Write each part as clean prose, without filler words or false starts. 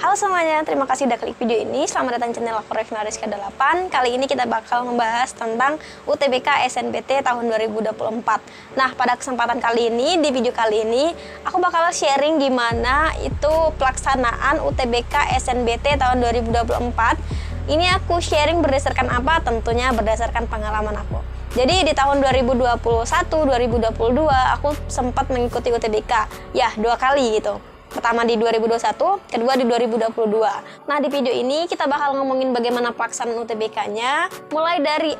Halo semuanya, terima kasih udah klik video ini. Selamat datang channel aku Revna Rizka 8. Kali ini kita bakal membahas tentang UTBK SNBT tahun 2024. Nah, pada kesempatan kali ini, di video kali ini, aku bakal sharing gimana itu pelaksanaan UTBK SNBT tahun 2024. Ini aku sharing berdasarkan apa? Tentunya berdasarkan pengalaman aku. Jadi di tahun 2021-2022 aku sempat mengikuti UTBK. Ya, 2 kali gitu. Pertama di 2021, kedua di 2022. Nah, di video ini kita bakal ngomongin bagaimana pelaksanaan UTBK-nya, mulai dari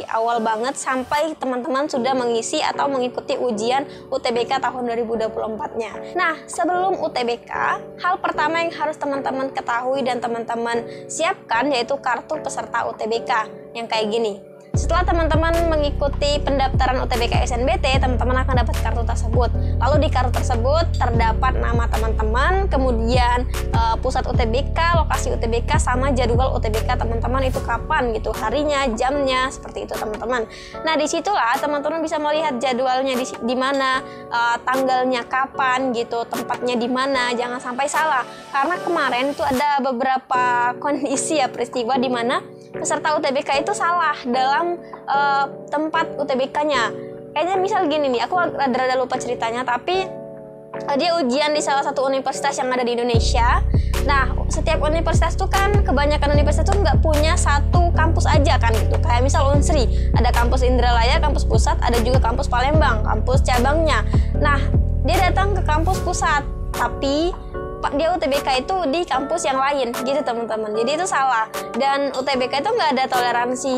awal banget sampai teman-teman sudah mengisi atau mengikuti ujian UTBK tahun 2024-nya. Nah, sebelum UTBK, hal pertama yang harus teman-teman ketahui dan teman-teman siapkan yaitu kartu peserta UTBK yang kayak gini. Setelah teman-teman mengikuti pendaftaran UTBK SNBT, teman-teman akan dapat kartu tersebut. Lalu di kartu tersebut terdapat nama teman-teman, kemudian pusat UTBK, lokasi UTBK, sama jadwal UTBK teman-teman itu kapan gitu, harinya, jamnya, seperti itu teman-teman. Nah, disitulah teman-teman bisa melihat jadwalnya di mana, tanggalnya kapan gitu, tempatnya di mana. Jangan sampai salah, karena kemarin itu ada beberapa kondisi ya, peristiwa di mana peserta UTBK itu salah dalam tempat UTBK-nya. Kayaknya misal gini nih, aku rada-rada lupa ceritanya, tapi dia ujian di salah satu universitas yang ada di Indonesia. Nah, setiap universitas tuh kan, kebanyakan universitas tuh nggak punya satu kampus aja kan gitu. Kayak misal Unsri, ada kampus Indralaya, kampus pusat, ada juga kampus Palembang, kampus cabangnya. Nah, dia datang ke kampus pusat, tapi dia UTBK itu di kampus yang lain gitu teman-teman. Jadi itu salah. Dan UTBK itu nggak ada toleransi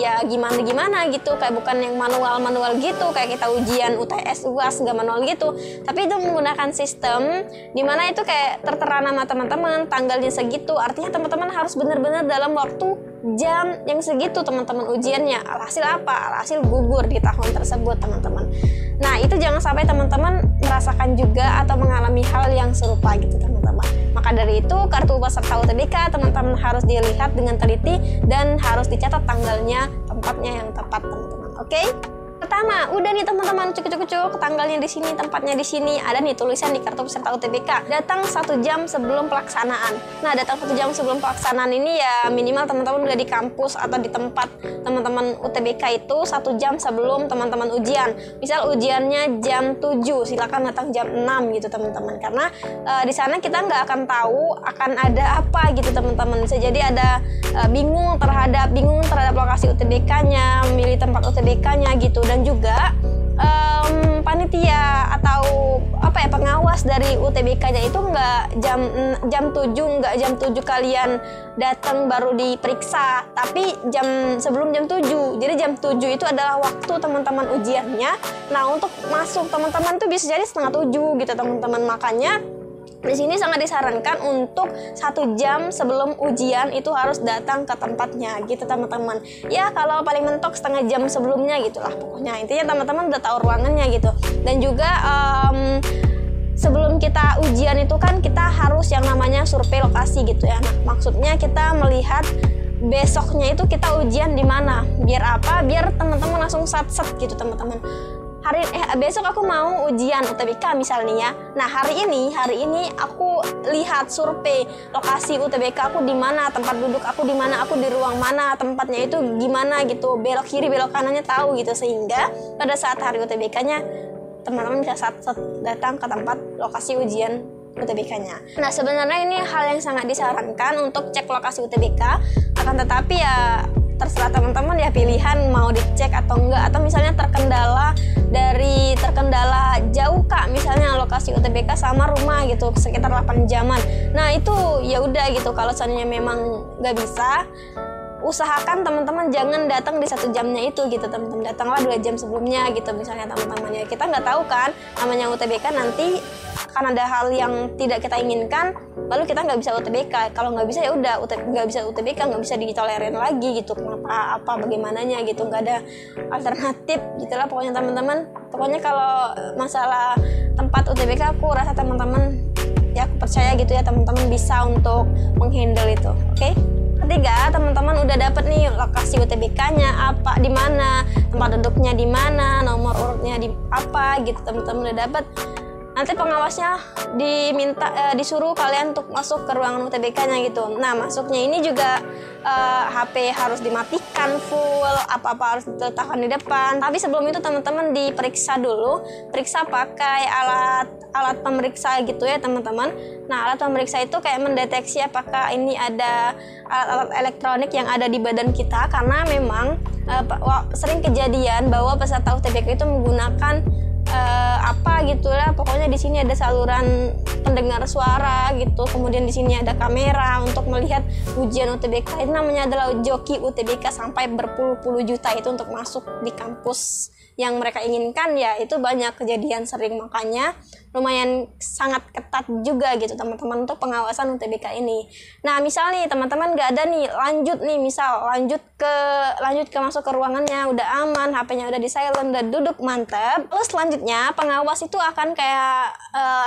ya gimana gitu, kayak bukan yang manual gitu kayak kita ujian UTS UAS nggak manual gitu, tapi itu menggunakan sistem dimana itu kayak tertera nama teman-teman, tanggalnya segitu. Artinya teman-teman harus benar-benar dalam waktu jam yang segitu teman-teman ujiannya. Alhasil apa? Alhasil gugur di tahun tersebut teman-teman. Nah, itu jangan sampai teman-teman merasakan juga atau mengalami hal yang serupa gitu teman-teman. Maka dari itu, kartu peserta UTBK teman-teman harus dilihat dengan teliti dan harus dicatat tanggalnya, tempatnya yang tepat teman-teman. Oke? Pertama, udah nih teman-teman, cuk tanggalnya di sini, tempatnya di sini, ada nih tulisan di kartu peserta UTBK. Datang 1 jam sebelum pelaksanaan. Nah, datang 1 jam sebelum pelaksanaan ini ya minimal teman-teman udah di kampus atau di tempat teman-teman UTBK itu 1 jam sebelum teman-teman ujian. Misal ujiannya jam 7, silakan datang jam 6 gitu teman-teman. Karena di sana kita nggak akan tahu akan ada apa gitu teman-teman. Bisa jadi ada bingung terhadap lokasi UTBK-nya, memilih tempat UTBK-nya gitu. Dan juga panitia atau pengawas dari UTBK-nya itu nggak jam 7 kalian datang baru diperiksa, tapi sebelum jam 7. Jadi jam 7 itu adalah waktu teman-teman ujiannya. Nah, untuk masuk teman-teman tuh bisa jadi setengah 7 gitu teman-teman. Makanya di sini sangat disarankan untuk 1 jam sebelum ujian itu harus datang ke tempatnya gitu teman-teman. Ya kalau paling mentok setengah jam sebelumnya gitulah pokoknya. Intinya teman-teman udah tahu ruangannya gitu. Dan juga sebelum kita ujian itu kan kita harus yang namanya survei lokasi gitu ya. Nah, maksudnya kita melihat besoknya itu kita ujian di mana. Biar apa? Biar teman-teman langsung sat-set gitu teman-teman. Besok aku mau ujian UTBK misalnya ya. Nah, hari ini aku lihat survei lokasi UTBK aku di mana, tempat duduk aku di mana, aku di ruang mana, tempatnya itu gimana gitu, belok kiri belok kanannya tahu gitu, sehingga pada saat hari UTBK-nya teman-teman bisa datang ke tempat lokasi ujian UTBK-nya. Nah, sebenarnya ini hal yang sangat disarankan untuk cek lokasi UTBK, akan tetapi ya terserah teman-teman ya pilihan mau dicek atau enggak, atau misalnya terkendala jauh Kak, misalnya lokasi UTBK sama rumah gitu sekitar 8 jaman. Nah, itu ya udah gitu, kalau seandainya memang nggak bisa, usahakan teman-teman jangan datang di 1 jamnya itu gitu teman-teman, datanglah 2 jam sebelumnya gitu misalnya teman-temannya. Kita nggak tahu kan namanya UTBK nanti akan ada hal yang tidak kita inginkan, lalu kita nggak bisa UTBK. Kalau nggak bisa ya udah, nggak bisa UTBK, nggak bisa ditolerin lagi gitu. Kenapa, bagaimananya gitu, nggak ada alternatif gitulah pokoknya teman-teman. Pokoknya kalau masalah tempat UTBK aku rasa teman-teman ya, aku percaya gitu ya teman-teman bisa untuk menghandle itu. Oke? Ketiga, teman-teman udah dapet nih lokasi UTBK-nya apa, di mana, tempat duduknya di mana, nomor urutnya di apa gitu teman-teman udah dapet. nanti pengawasnya disuruh kalian untuk masuk ke ruangan UTBK-nya gitu. Nah, masuknya ini juga HP harus dimatikan full, apa-apa harus diletakkan di depan. Tapi sebelum itu teman-teman diperiksa dulu, periksa pakai alat pemeriksa gitu ya teman-teman. Nah, alat pemeriksa itu kayak mendeteksi apakah ini ada alat-alat elektronik yang ada di badan kita, karena memang sering kejadian bahwa peserta UTBK itu menggunakan apa gitulah, pokoknya di sini ada saluran pendengar suara gitu, kemudian di sini ada kamera untuk melihat ujian UTBK. Itu namanya adalah joki UTBK, sampai berpuluh-puluh juta itu untuk masuk di kampus yang mereka inginkan. Ya itu banyak kejadian sering, makanya lumayan sangat ketat juga gitu teman-teman untuk pengawasan UTBK ini. Nah, misal nih teman-teman nggak ada nih, lanjut ke masuk ke ruangannya, udah aman, HP-nya udah di silent, udah duduk mantep. Terus selanjutnya pengawas itu akan kayak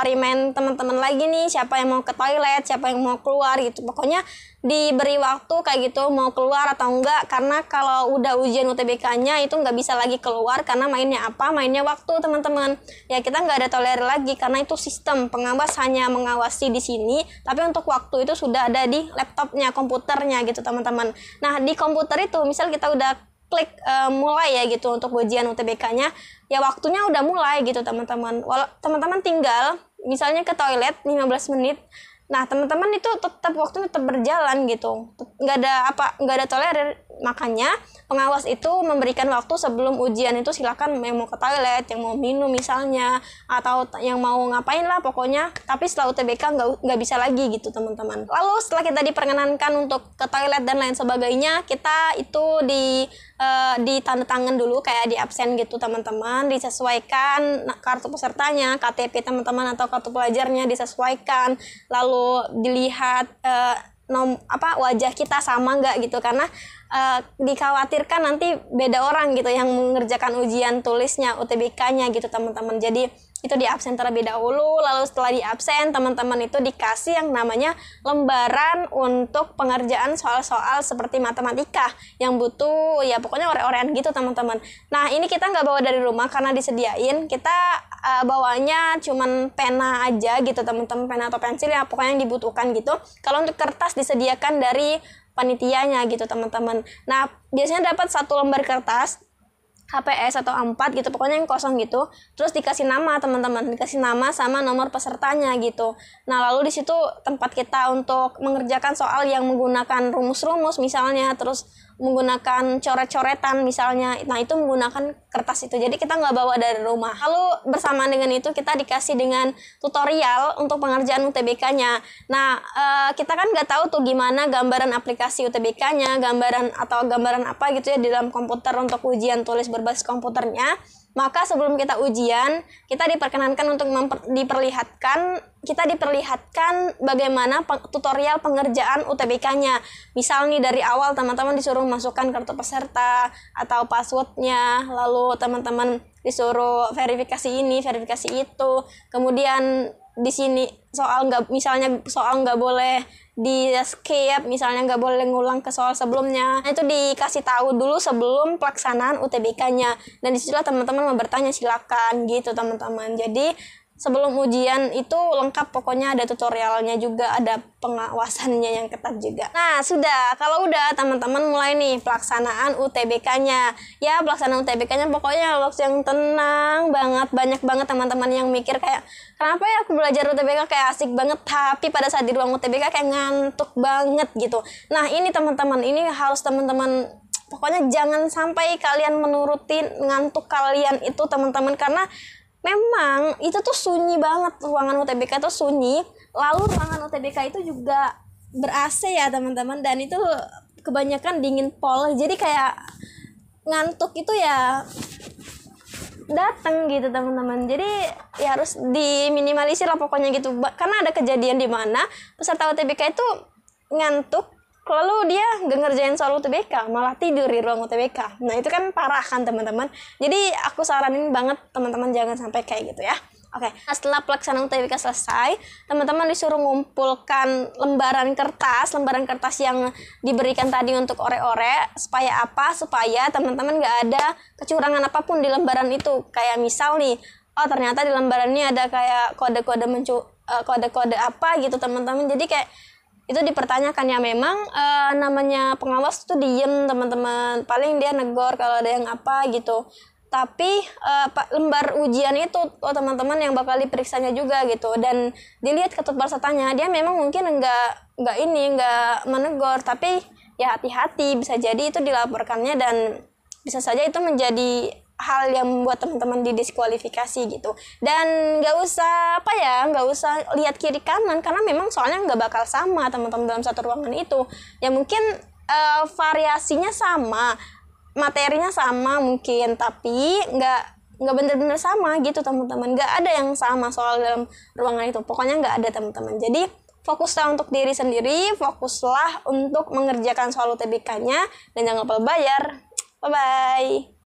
remind teman-teman lagi nih, siapa yang mau ke toilet, siapa yang mau keluar gitu. Pokoknya diberi waktu kayak gitu, mau keluar atau enggak, karena kalau udah ujian UTBK-nya itu nggak bisa lagi keluar, karena mainnya waktu teman-teman. Ya kita nggak ada tolerir lagi, karena itu sistem pengawas hanya mengawasi di sini, tapi untuk waktu itu sudah ada di laptopnya, komputernya gitu teman-teman. Nah, di komputer itu misal kita udah klik mulai ya gitu untuk ujian UTBK-nya, ya waktunya udah mulai gitu teman-teman. Teman-teman tinggal misalnya ke toilet 15 menit. Nah, teman-teman itu waktu tetap berjalan gitu. Nggak ada tolerir. Makanya pengawas itu memberikan waktu sebelum ujian itu, silakan yang mau ke toilet, yang mau minum misalnya, atau yang mau ngapain lah pokoknya. Tapi setelah UTBK nggak bisa lagi gitu teman-teman. Lalu setelah kita diperkenankan untuk ke toilet dan lain sebagainya, kita itu di tanda tangan dulu kayak di absen gitu teman-teman, disesuaikan kartu pesertanya, KTP teman-teman atau kartu pelajarnya disesuaikan, lalu dilihat wajah kita sama nggak gitu, karena dikhawatirkan nanti beda orang gitu yang mengerjakan ujian tulisnya UTBK-nya gitu teman-teman. Jadi itu di absen terlebih dahulu, lalu setelah di absen teman-teman itu dikasih yang namanya lembaran untuk pengerjaan soal-soal seperti matematika yang butuh ya pokoknya ore-orean gitu teman-teman. Nah, ini kita nggak bawa dari rumah karena disediain, kita bawanya cuman pena aja gitu teman-teman, pena atau pensil ya pokoknya yang dibutuhkan gitu. Kalau untuk kertas disediakan dari panitianya gitu teman-teman. Nah, biasanya dapat 1 lembar kertas HPS atau A4 gitu, pokoknya yang kosong gitu. Terus dikasih nama teman-teman, dikasih nama sama nomor pesertanya gitu. Nah, lalu di situ tempat kita untuk mengerjakan soal yang menggunakan rumus-rumus misalnya, terus menggunakan coret-coretan misalnya. Nah, itu menggunakan kertas itu. Jadi kita nggak bawa dari rumah. Lalu bersamaan dengan itu kita dikasih dengan tutorial untuk pengerjaan UTBK-nya. Nah, kita kan nggak tahu tuh gimana gambaran aplikasi UTBK-nya, gambaran apa gitu ya di dalam komputer untuk ujian tulis berbasis komputernya. Maka sebelum kita ujian, kita diperkenankan untuk diperlihatkan bagaimana tutorial pengerjaan UTBK-nya. Misal nih dari awal teman-teman disuruh masukkan kartu peserta atau passwordnya, lalu teman-teman disuruh verifikasi ini, verifikasi itu. Kemudian di sini soal nggak boleh di skip, misalnya nggak boleh ngulang ke soal sebelumnya. Nah, itu dikasih tahu dulu sebelum pelaksanaan UTBK-nya, dan disitulah teman-teman mau bertanya silakan gitu teman-teman. Jadi sebelum ujian itu lengkap, pokoknya ada tutorialnya juga, ada pengawasannya yang ketat juga. Nah, kalau udah teman-teman mulai nih pelaksanaan UTBK-nya. Ya, pelaksanaan UTBK-nya pokoknya waktu yang tenang banget, banyak banget teman-teman yang mikir kayak, kenapa ya aku belajar UTBK kayak asik banget, tapi pada saat di ruang UTBK kayak ngantuk banget gitu. Nah, ini teman-teman, ini harus teman-teman pokoknya jangan sampai kalian menurutin ngantuk kalian itu teman-teman, karena memang itu tuh sunyi banget, ruangan UTBK tuh sunyi. Lalu ruangan UTBK itu juga ber-AC ya teman-teman, dan itu kebanyakan dingin pol, jadi kayak ngantuk itu ya datang gitu teman-teman. Jadi ya harus diminimalisir lah pokoknya gitu, karena ada kejadian di mana peserta UTBK itu ngantuk, lalu dia nggak ngerjain soal UTBK, malah tidur di ruang UTBK. Nah, itu kan parah kan teman-teman. Jadi aku saranin banget teman-teman jangan sampai kayak gitu ya. Oke, nah, setelah pelaksanaan UTBK selesai, teman-teman disuruh ngumpulkan lembaran kertas yang diberikan tadi untuk ore-ore. Supaya apa? Supaya teman-teman nggak ada kecurangan apapun di lembaran itu. Kayak misal nih, oh ternyata di lembaran ini ada kayak kode-kode apa gitu teman-teman. Jadi kayak itu dipertanyakan ya, memang namanya pengawas tuh diem teman-teman, paling dia negor kalau ada yang apa gitu. Tapi lembar ujian itu teman-teman yang bakal diperiksanya juga gitu, dan dilihat ketut pesertanya, dia memang mungkin nggak menegur, tapi ya hati-hati, bisa jadi itu dilaporkannya dan bisa saja itu menjadi hal yang membuat teman-teman didiskualifikasi gitu. Dan nggak usah lihat kiri kanan, karena memang soalnya nggak bakal sama teman-teman dalam satu ruangan itu. Ya mungkin variasinya sama, materinya sama mungkin, tapi nggak bener-bener sama gitu teman-teman. Nggak ada yang sama soal dalam ruangan itu, pokoknya nggak ada teman-teman. Jadi fokuslah untuk diri sendiri, fokuslah untuk mengerjakan soal UTBK-nya, dan jangan lupa bayar. Bye-bye.